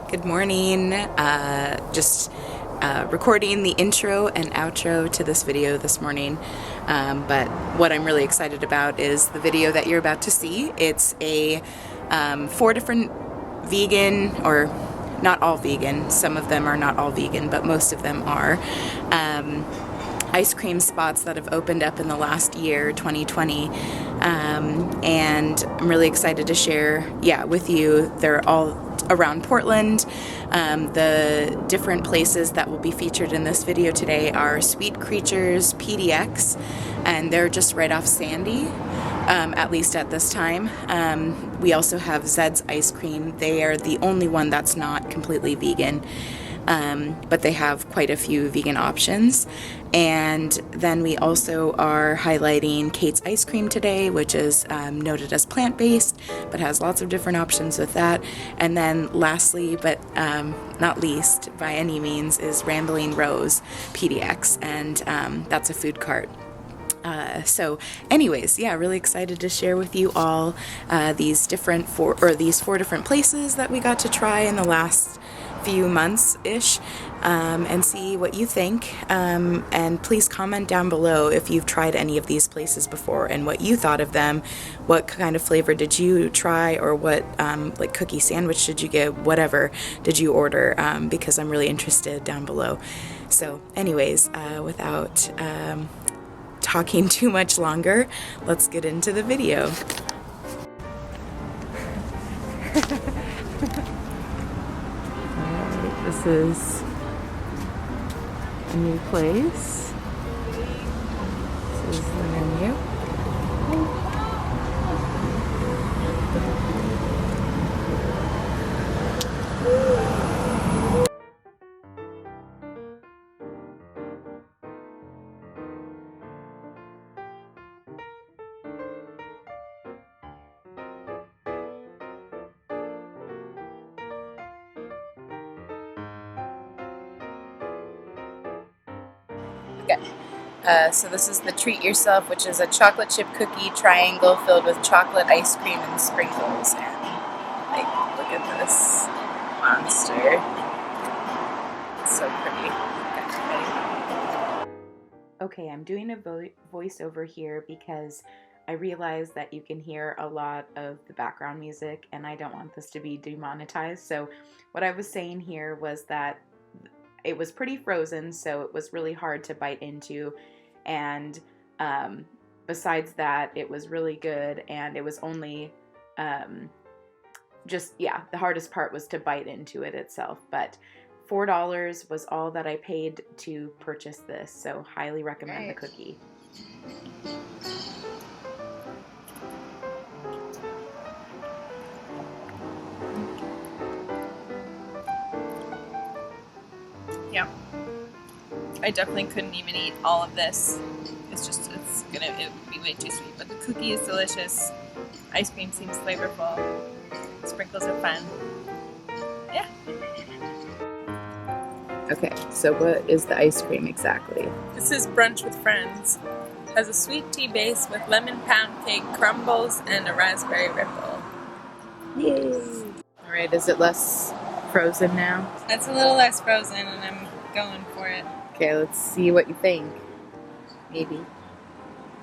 Good morning. Just recording the intro and outro to this video this morning. But what I'm really excited about is the video that you're about to see. It's a 4 different vegan, or not all vegan, some of them are not all vegan, but most of them are, ice cream spots that have opened up in the last year, 2020, and I'm really excited to share, with you. They're all around Portland. The different places that will be featured in this video today are Sweet Creatures PDX, and they're just right off Sandy, at least at this time. We also have Zed's Ice Cream. They are the only one that's not completely vegan. But they have quite a few vegan options. And then we also are highlighting Kate's Ice Cream today, which is noted as plant-based, but has lots of different options with that. And then lastly, but not least by any means, is Ramblin Rose PDX, and that's a food cart. So anyways, really excited to share with you all these four different places that we got to try in the last few months-ish, and see what you think, and please comment down below if you've tried any of these places before and what you thought of them. What kind of flavor did you try, or what like cookie sandwich did you get, whatever did you order, because I'm really interested down below. So anyways, without talking too much longer, let's get into the video. This is a new place. This is the menu. Okay, so this is the Treat Yourself, which is a chocolate chip cookie triangle filled with chocolate ice cream and sprinkles. And like, look at this monster. It's so pretty. Okay, I'm doing a voiceover here because I realize that you can hear a lot of the background music, and I don't want this to be demonetized. So what I was saying here was that it was pretty frozen, so it was really hard to bite into, and besides that, it was really good, and it was only the hardest part was to bite into it itself. But $4 was all that I paid to purchase this, so highly recommend the cookie. Yeah, I definitely couldn't even eat all of this. It would be way too sweet. But the cookie is delicious. Ice cream seems flavorful. Sprinkles are fun. Yeah. Okay, so what is the ice cream exactly? This is Brunch with Friends. It has a sweet tea base with lemon pound cake, crumbles, and a raspberry ripple. Yay! All right, is it less frozen now? It's a little less frozen, and I'm going for it. Okay, let's see what you think. Maybe.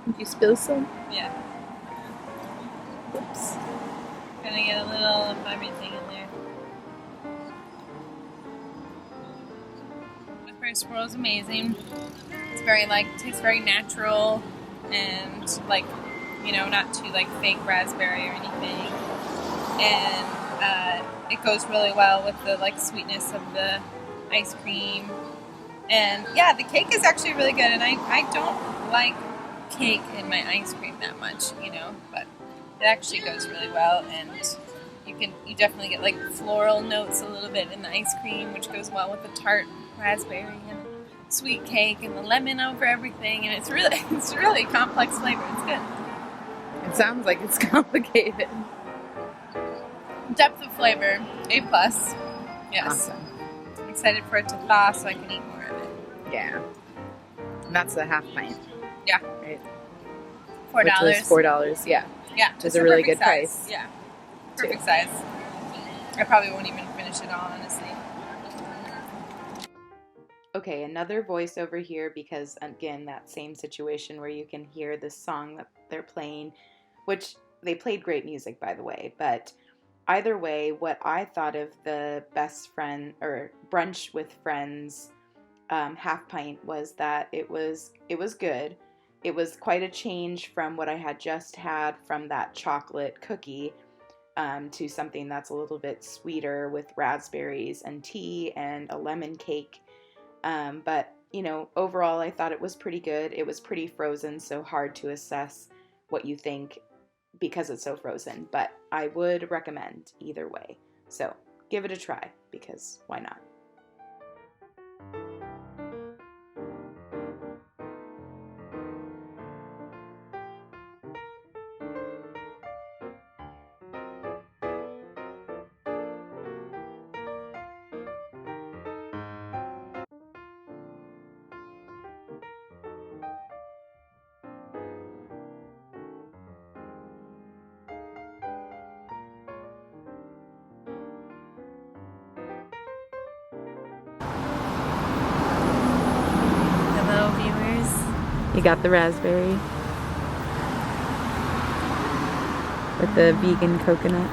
Did you spill some? Yeah. Oops. Gonna get a little of everything in there. The first swirl is amazing. It's very tastes very natural, and not too fake raspberry or anything. And it goes really well with the sweetness of the ice cream. And yeah, the cake is actually really good, and I don't like cake in my ice cream that much, but it actually goes really well, and you definitely get floral notes a little bit in the ice cream, which goes well with the tart raspberry and sweet cake and the lemon over everything, and it's really complex flavor. It's good. It sounds like it's complicated. Depth of flavor, A+. Yes. Awesome. I'm excited for it to thaw so I can eat more of it. Yeah. And that's the half pint. Yeah. Right? $4. Which was $4, yeah. Yeah. Which is a really good size. price. Yeah. Perfect size. I probably won't even finish finish it all, honestly. Okay, another voiceover here because, again, that same situation where you can hear the song that they're playing, which they played great music, by the way. But either way, what I thought of the best friend or brunch with friends half pint was that it was good. It was quite a change from what I had just had from that chocolate cookie to something that's a little bit sweeter with raspberries and tea and a lemon cake. But, you know, overall, I thought it was pretty good. It was pretty frozen, so hard to assess what you think because it's so frozen. But I would recommend either way. So give it a try because why not? Hello, viewers. You got the raspberry with the vegan coconut.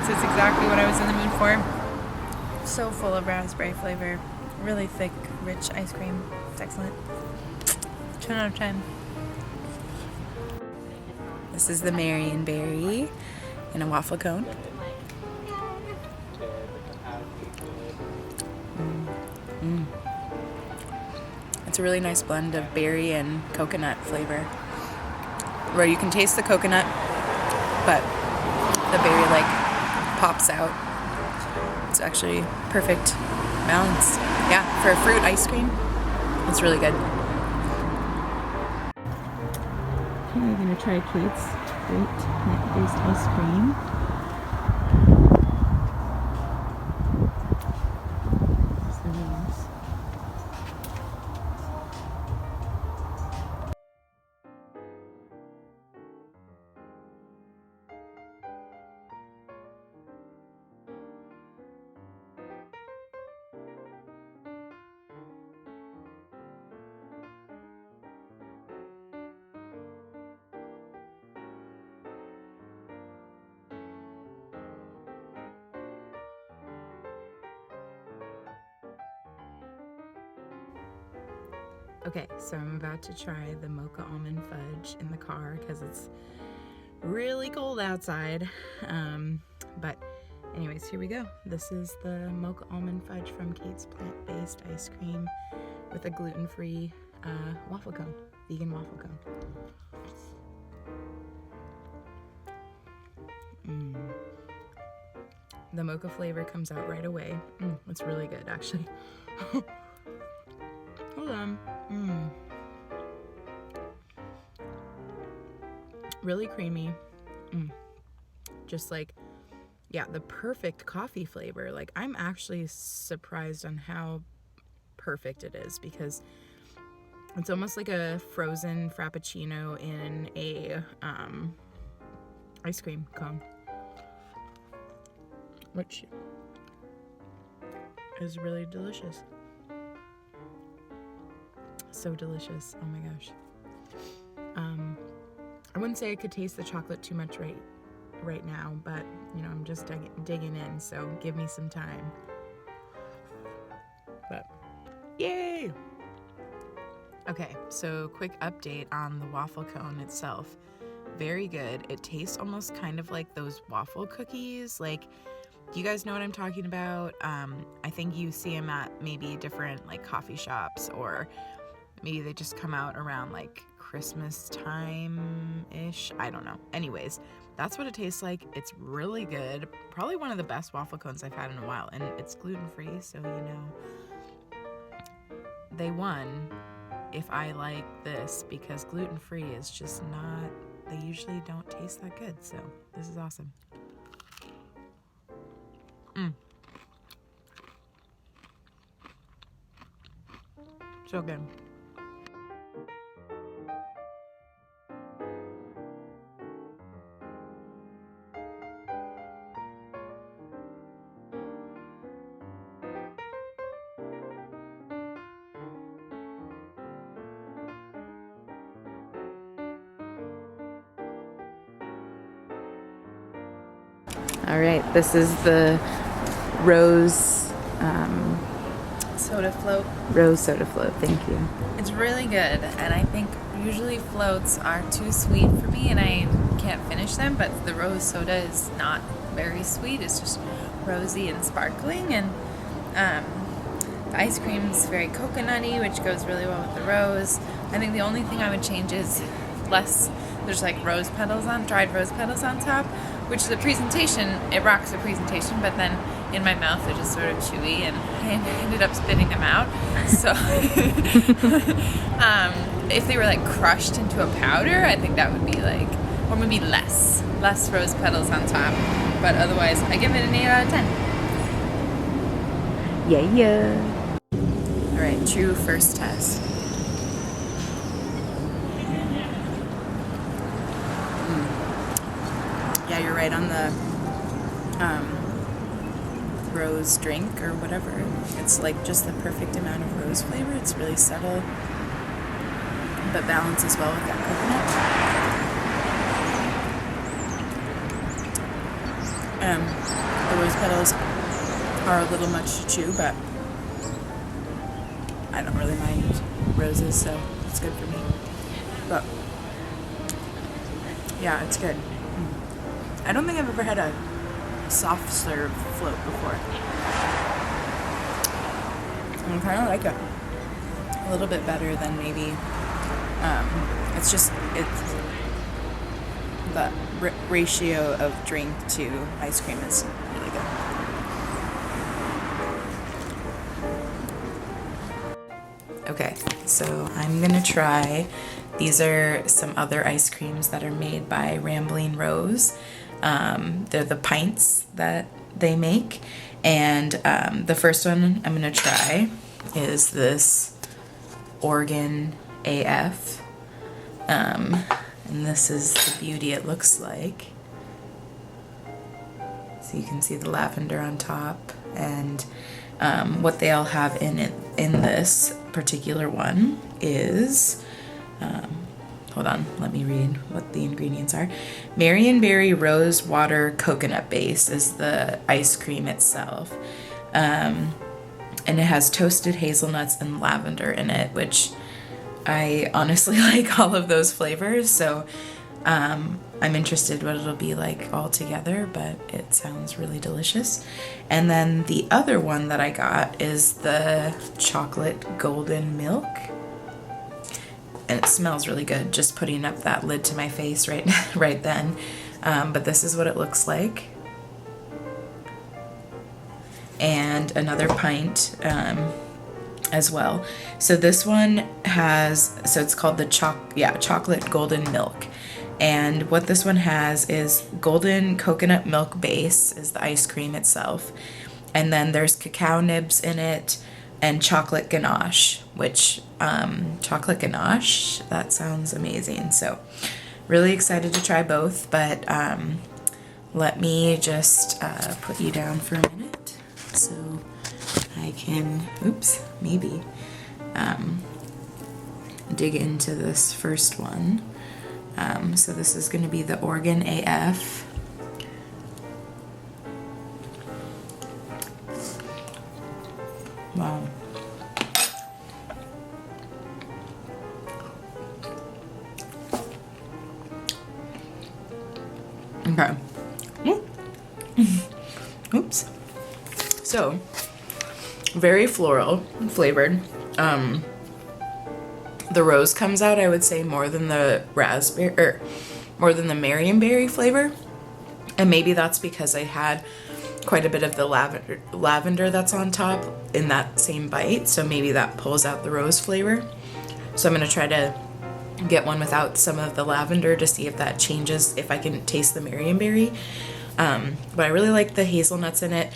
So it's exactly what I was in the mood for. So full of raspberry flavor. Really thick, rich ice cream. It's excellent. 10 out of 10. This is the Marion berry in a waffle cone. It's a really nice blend of berry and coconut flavor, where you can taste the coconut, but the berry like pops out. It's actually perfect balance. Yeah, for a fruit ice cream, it's really good. Okay, we're gonna try Kate's great nut-based ice cream. There's the rings. Okay, so I'm about to try the Mocha Almond Fudge in the car because it's really cold outside. But anyways, here we go. This is the Mocha Almond Fudge from Kate's Plant-Based Ice Cream with a gluten-free waffle cone, vegan waffle cone. The mocha flavor comes out right away. It's really good, actually. Hold on. Really creamy. Just like, yeah, the perfect coffee flavor. Like, I'm actually surprised on how perfect it is because it's almost like a frozen frappuccino in a ice cream cone, which is really delicious. So delicious. Oh my gosh. I wouldn't say I could taste the chocolate too much right now, but you know, I'm just digging in, so give me some time. But yay! Okay, so quick update on the waffle cone itself. Very good. It tastes almost kind of like those waffle cookies. Like, do you guys know what I'm talking about? I think you see them at maybe different like coffee shops, or maybe they just come out around like Christmas time-ish. I don't know. Anyways, that's what it tastes like. It's really good. Probably one of the best waffle cones I've had in a while. And it's gluten-free, so you know, they won if I like this, because gluten-free is just not, they usually don't taste that good. So this is awesome. So good. All right, this is the rose Soda float. rose soda float. Thank you. It's really good, and I think usually floats are too sweet for me and I can't finish them, but the rose soda is not very sweet. It's just rosy and sparkling, and the ice cream is very coconutty, which goes really well with the rose. I think the only thing I would change is there's like dried rose petals on top, which the presentation, it rocks the presentation, but then in my mouth they're just sort of chewy, and I ended up spitting them out. So if they were like crushed into a powder, I think that would be like, or maybe less rose petals on top. But otherwise, I give it an 8 out of 10. Yeah. All right, true first test. Yeah, you're right on the rose drink or whatever. It's like just the perfect amount of rose flavor. It's really subtle, but balances well with that coconut. The rose petals are a little much to chew, but I don't really mind roses, so it's good for me. But yeah, it's good. I don't think I've ever had a soft serve float before. I kind of like it a little bit better than maybe. It's the ratio of drink to ice cream is really good. Okay, so I'm gonna try. These are some other ice creams that are made by Ramblin Rose. They're the pints that they make, and the first one I'm gonna try is this Oregon AF, and this is the beauty it looks like. So you can see the lavender on top, and what they all have in this particular one is hold on, let me read what the ingredients are. Marionberry rose water coconut base is the ice cream itself. And it has toasted hazelnuts and lavender in it, which I honestly like all of those flavors. So I'm interested what it'll be like all together, but it sounds really delicious. And then the other one that I got is the chocolate golden milk. And it smells really good, just putting up that lid to my face right then. But this is what it looks like. And another pint as well. So this one it's called the chocolate golden milk. And what this one has is golden coconut milk base is the ice cream itself. And then there's cacao nibs in it and chocolate ganache, which chocolate ganache, that sounds amazing. So really excited to try both, but let me just put you down for a minute so I can, maybe dig into this first one. So this is going to be the Oregon AF. Wow. Okay. Oops. So, very floral flavored. The rose comes out, I would say, more than the raspberry, or more than the marionberry flavor. And maybe that's because I had quite a bit of the lavender that's on top in that same bite, so maybe that pulls out the rose flavor. So I'm going to try to get one without some of the lavender to see if that changes, if I can taste the marionberry. But I really like the hazelnuts in it.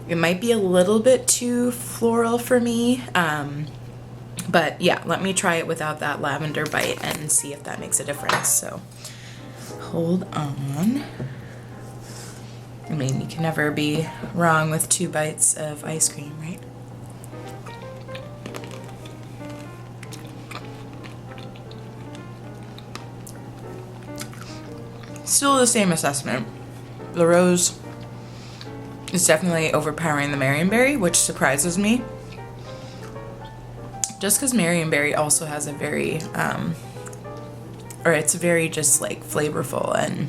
It might be a little bit too floral for me, but yeah, let me try it without that lavender bite and see if that makes a difference. So hold on. I mean, you can never be wrong with 2 bites of ice cream, right? Still the same assessment. The rose It's definitely overpowering the marionberry, which surprises me. Just because marionberry also has a very, or it's very just like flavorful, and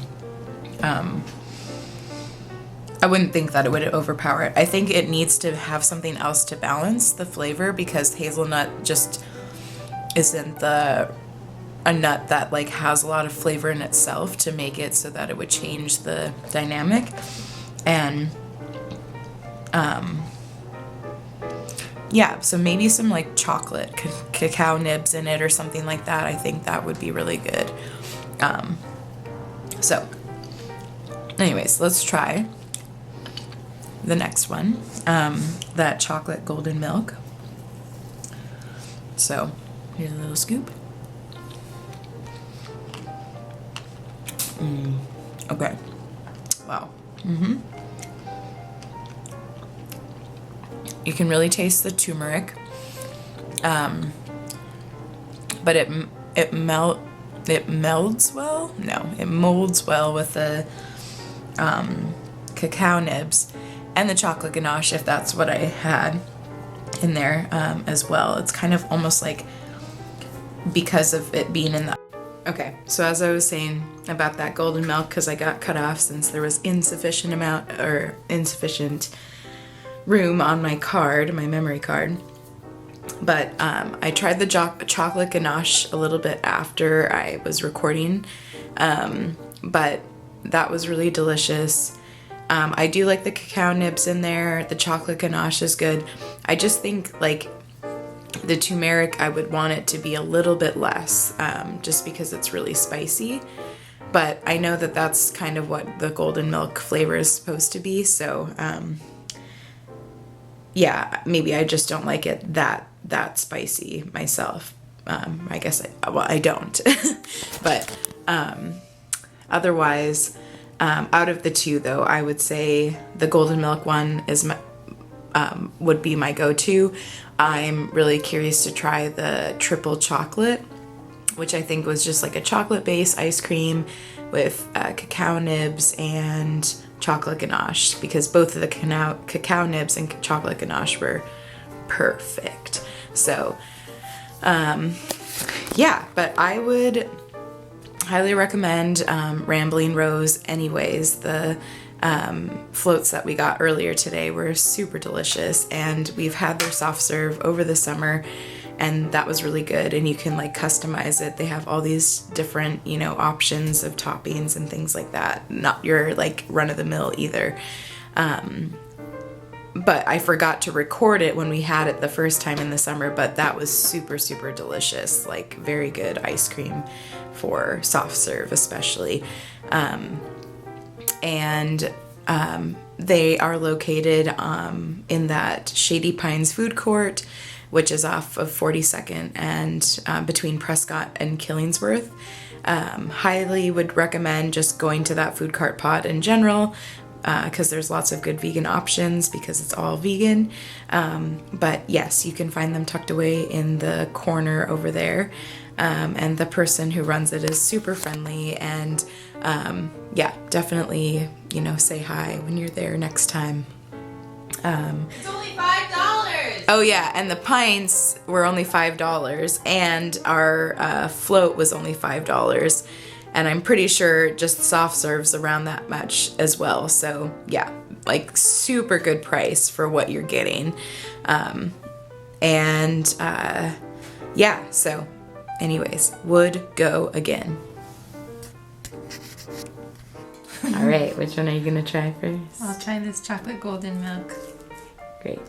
I wouldn't think that it would overpower it. I think it needs to have something else to balance the flavor, because hazelnut just isn't a nut that like has a lot of flavor in itself to make it so that it would change the dynamic. And yeah, so maybe some like chocolate cacao nibs in it or something like that. I think that would be really good. So anyways, let's try the next one, that chocolate golden milk. So here's a little scoop. Okay. Wow. You can really taste the turmeric, but it melds well. No, it molds well with the cacao nibs and the chocolate ganache, if that's what I had in there as well. It's kind of almost like, because of it being in the... Okay, so as I was saying about that golden milk, because I got cut off since there was insufficient room on my card, my memory card. But I tried the chocolate ganache a little bit after I was recording, but that was really delicious. I do like the cacao nibs in there. The chocolate ganache is good. I just think like the turmeric, I would want it to be a little bit less, just because it's really spicy. But I know that that's kind of what the golden milk flavor is supposed to be. So yeah, maybe I just don't like it that spicy myself. I guess I don't. But otherwise, out of the two though, I would say the golden milk one is would be my go-to. I'm really curious to try the triple chocolate, which I think was just like a chocolate base ice cream with cacao nibs and chocolate ganache, because both of the cacao nibs and chocolate ganache were perfect. So yeah, but I would highly recommend Ramblin Rose anyways. The floats that we got earlier today were super delicious, and we've had their soft serve over the summer, and that was really good. And you can like customize it. They have all these different, you know, options of toppings and things like that. Not your like run-of-the-mill either. But I forgot to record it when we had it the first time in the summer, but that was super, super delicious. Like very good ice cream for soft serve especially. And they are located in that Shady Pines food court, which is off of 42nd and between Prescott and Killingsworth. Highly would recommend just going to that food cart pod in general, because there's lots of good vegan options because it's all vegan. But yes, you can find them tucked away in the corner over there. And the person who runs it is super friendly, and yeah, definitely, you know, say hi when you're there next time. It's only $5. Oh yeah, and the pints were only $5, and our float was only $5, and I'm pretty sure just soft serves around that much as well. So yeah, like super good price for what you're getting. Yeah, so anyways, would go again. All right, which one are you gonna try first? I'll try this chocolate golden milk. Great.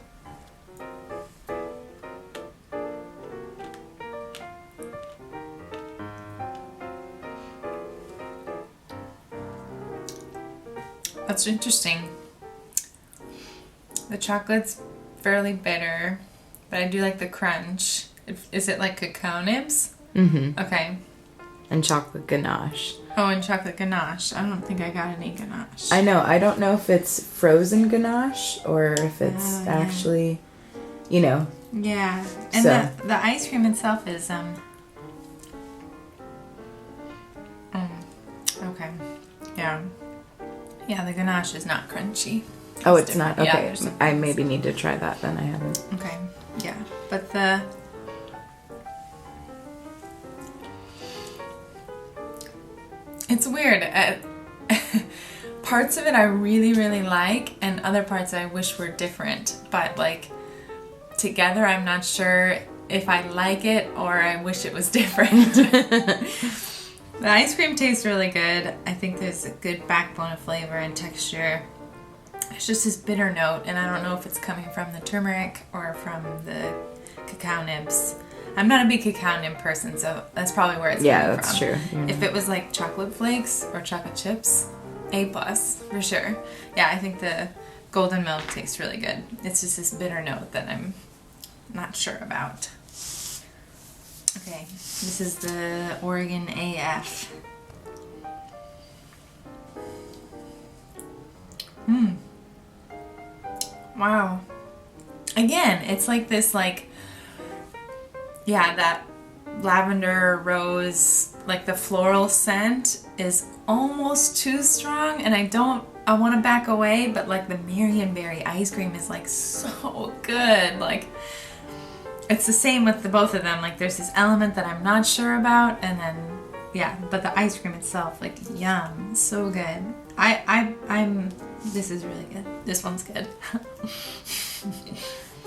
That's interesting. The chocolate's fairly bitter, but I do like the crunch. Is it like cacao nibs? Mm-hmm. Okay. And chocolate ganache. Oh, and chocolate ganache. I don't think I got any ganache. I know. I don't know if it's frozen ganache or if it's actually, you know. Yeah. And So. the ice cream itself is okay. Yeah. Yeah, the ganache is not crunchy. Oh, it's not? different. Okay. Yeah, there's some I things. maybe need to try that then. I haven't. Okay, yeah. But it's weird. Parts of it I really, really like, and other parts I wish were different. But like together, I'm not sure if I like it or I wish it was different. The ice cream tastes really good. I think there's a good backbone of flavor and texture. It's just this bitter note, and I don't know if it's coming from the turmeric or from the cacao nibs. I'm not a big cacao nib person, so that's probably where it's coming from. Yeah, that's true. If it was like chocolate flakes or chocolate chips, A+ for sure. Yeah, I think the golden milk tastes really good. It's just this bitter note that I'm not sure about. Okay, this is the Oregon AF. Wow. Again, it's like this, like, yeah, that lavender rose, like the floral scent is almost too strong, and I want to back away, but like the Marionberry ice cream is like so good. Like, it's the same with the both of them. Like, there's this element that I'm not sure about, and then, yeah, but the ice cream itself, like, yum, so good. This is really good. This one's good.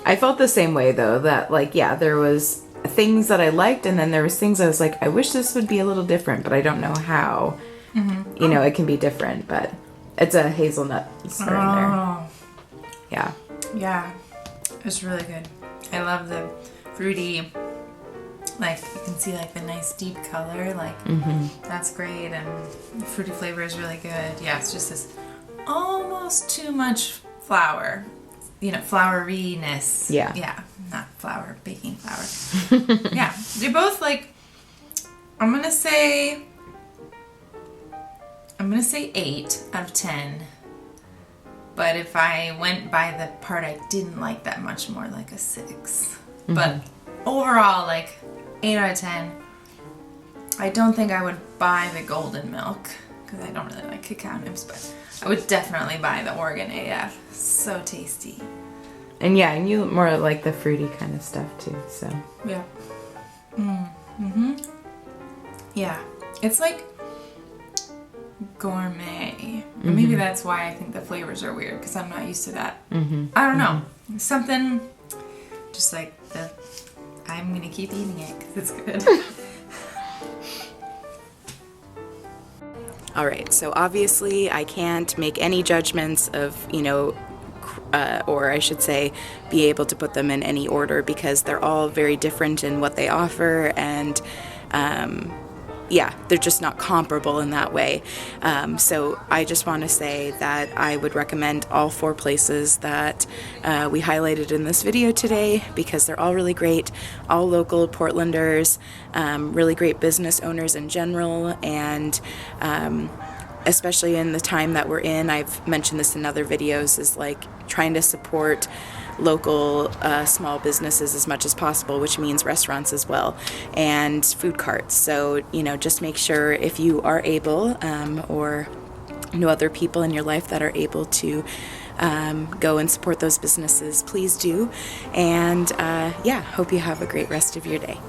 I felt the same way though, that like, yeah, there was things that I liked, and then there was things I was like, I wish this would be a little different, but I don't know how. You know, it can be different, but it's a hazelnut stir in there. Yeah. Yeah, it's really good. I love the fruity, like, you can see like the nice deep color, like, that's great, and the fruity flavor is really good. Yeah, it's just this almost too much flour, you know, flouriness. Yeah. Yeah, not flour, baking flour. Yeah, they're both like, I'm gonna say 8 out of 10. But if I went by the part I didn't like that much, more like a 6. But overall, like 8 out of 10. I don't think I would buy the golden milk because I don't really like cacao nibs, but I would definitely buy the Oregon AF. So tasty. And yeah, and you more like the fruity kind of stuff too, so. Yeah. Yeah. It's like gourmet. Maybe that's why I think the flavors are weird, because I'm not used to that. I don't know. Something just like I'm gonna keep eating it because it's good. All right, so obviously I can't make any judgments of, you know, or I should say be able to put them in any order, because they're all very different in what they offer, and yeah, they're just not comparable in that way. So I just want to say that I would recommend all 4 places that we highlighted in this video today, because they're all really great, all local Portlanders, really great business owners in general, and especially in the time that we're in, I've mentioned this in other videos, is like trying to support local small businesses as much as possible, which means restaurants as well, and food carts. So, you know, just make sure if you are able, or know other people in your life that are able to go and support those businesses, please do. And yeah, hope you have a great rest of your day.